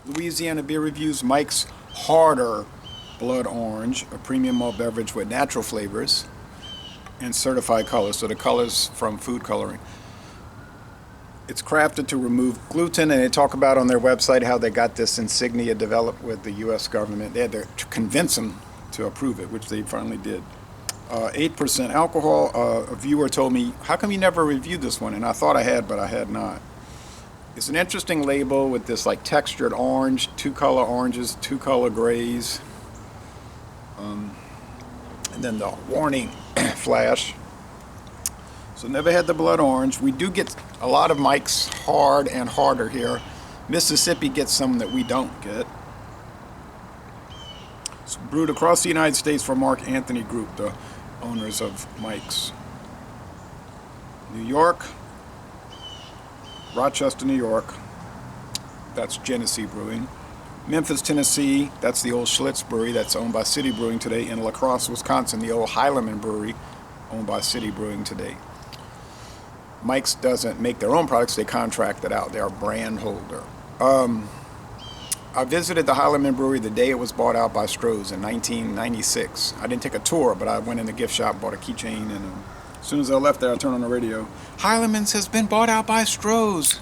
Louisiana Beer Reviews Mike's Harder Blood Orange, a premium malt beverage with natural flavors and certified colors. So the colors from food coloring. It's crafted to remove gluten, and they talk about on their website how they got this insignia developed with the U.S. government. They had to convince them to approve it, which they finally did. 8% alcohol. A viewer told me, how come you never reviewed this one? And I thought I had, but I had not. It's an interesting label with this like textured orange, two color oranges, two color grays, and then the warning flash. So never had the blood orange. We do get a lot of Mike's Hard and Harder here. Mississippi gets some that we don't get. It's brewed across the United States for Mark Anthony Group, the owners of Mike's. New York, Rochester, New York, that's Genesee Brewing. Memphis, Tennessee, that's the old Schlitz Brewery that's owned by City Brewing today. In La Crosse, Wisconsin, the old Heilemann Brewery owned by City Brewing today. Mike's doesn't make their own products, they contract it out. They're a brand holder. I visited the Heilemann Brewery the day it was bought out by Stroh's in 1996. I didn't take a tour, but I went in the gift shop, bought a keychain, and as soon as I left there, I turned on the radio. Heilemann's has been bought out by Stroh's.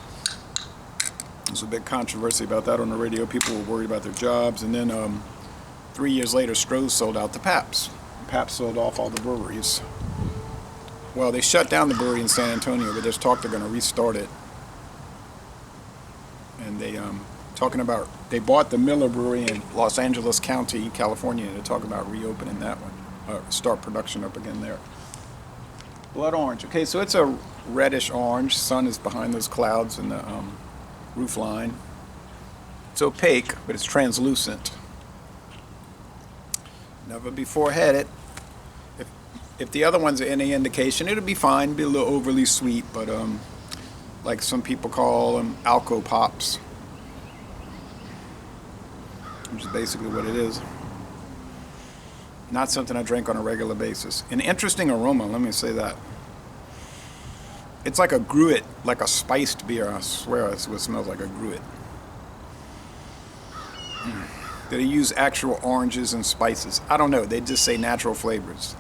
There's a big controversy about that on the radio. People were worried about their jobs, and then 3 years later, Stroh's sold out to Pabst. Pabst sold off all the breweries. Well, they shut down the brewery in San Antonio, but there's talk they're going to restart it. And they talking about, they bought the Miller Brewery in Los Angeles County, California, and they're talking about reopening that one, start production up again there. Blood orange. Okay, so it's a reddish orange. Sun is behind those clouds in the roof line. It's opaque, but it's translucent. Never before had it. If the other ones are any indication, it'll be fine, be a little overly sweet, but like some people call them Alco Pops, which is basically what it is. Not something I drink on a regular basis. An interesting aroma, let me say that. It's like a gruit, like a spiced beer. I swear it's what smells like a gruit. Do they use actual oranges and spices? I don't know. They just say natural flavors.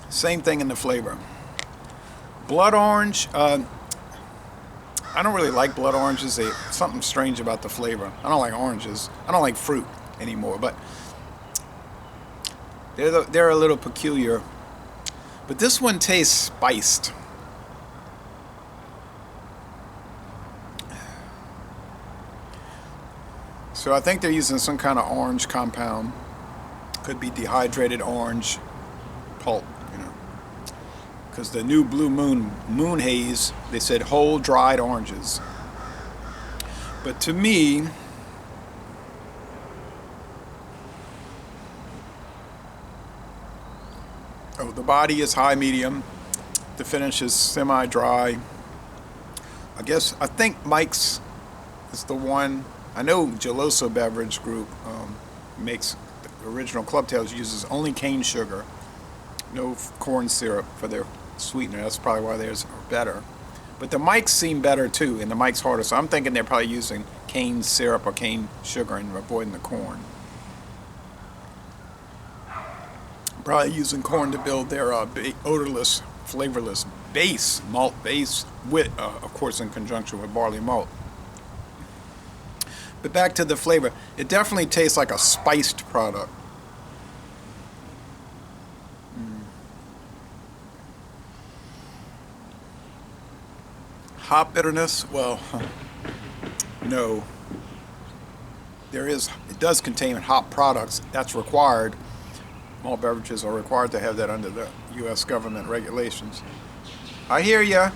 Same thing in the flavor. Blood orange, I don't really like blood oranges. Something strange about the flavor. I don't like oranges. I don't like fruit anymore, but they're a little peculiar. But this one tastes spiced. So I think they're using some kind of orange compound. Could be dehydrated orange pulp, because the new Blue Moon Haze, they said whole dried oranges. But to me, the body is high medium, the finish is semi-dry. I think Mike's is the one. I know Geloso Beverage Group makes the original Club Tales, uses only cane sugar, no corn syrup for their sweetener. That's probably why theirs are better. But the Mike's seem better too, and the Mike's harder. So I'm thinking they're probably using cane syrup or cane sugar and avoiding the corn. Probably using corn to build their odorless, flavorless base, malt base, with, of course, in conjunction with barley malt. But back to the flavor. It definitely tastes like a spiced product. Hop bitterness? Well, no. It does contain hop products. That's required. Malt beverages are required to have that under the U.S. government regulations. I hear ya.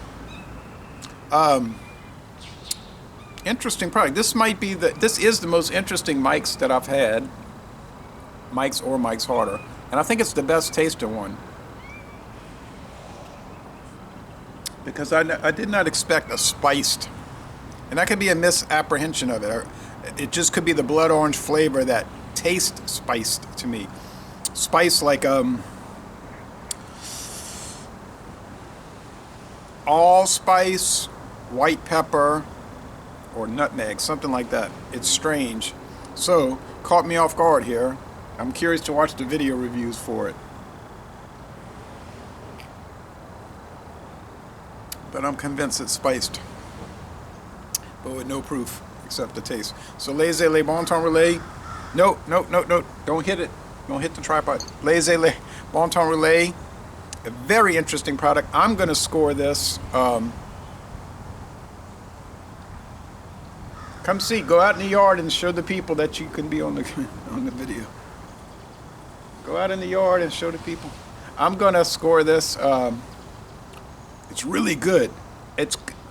Interesting product. This is the most interesting Mike's that I've had. Mike's or Mike's Harder. And I think it's the best tasting one. Because I did not expect a spiced, and that could be a misapprehension of it. Or it just could be the blood orange flavor that tastes spiced to me. Spice like allspice, white pepper, or nutmeg, something like that. It's strange. So, caught me off guard here. I'm curious to watch the video reviews for it. But I'm convinced it's spiced. But with no proof except the taste. So, Les Bon Temps Relais. No. Don't hit it. Don't hit the tripod. Les Bon Temps Relais. A very interesting product. I'm going to score this. Come see. Go out in the yard and show the people that you can be on the video. Go out in the yard and show the people. I'm going to score this. It's really good.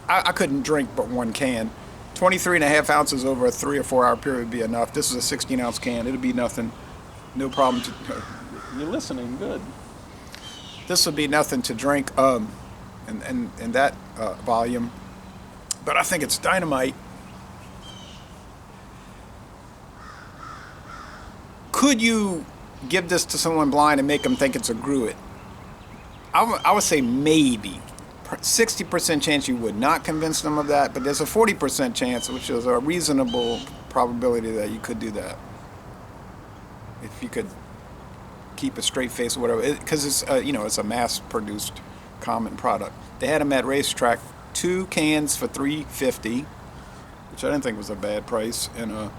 I couldn't drink but one can. 23.5 ounces over a 3 or 4 hour period would be enough. This is a 16-ounce can. It'll be nothing. No problem. You're listening. Good. This would be nothing to drink in that volume. But I think it's dynamite. Could you give this to someone blind and make them think it's a Brewed? I would say maybe. 60% chance you would not convince them of that, but there's a 40% chance, which is a reasonable probability that you could do that. If you could keep a straight face or whatever, because it's it's a mass-produced common product. They had them at Racetrack, 2 cans for $3.50, which I didn't think was a bad price, and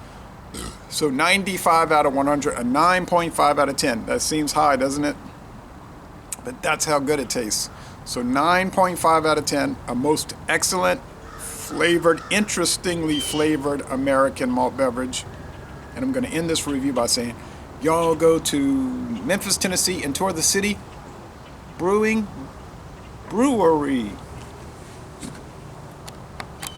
so 95 out of 100, a 9.5 out of 10. That seems high, doesn't it? But that's how good it tastes. So 9.5 out of 10, a most excellent, flavored, interestingly flavored American malt beverage. And I'm going to end this review by saying, y'all go to Memphis, Tennessee, and tour the city brewery.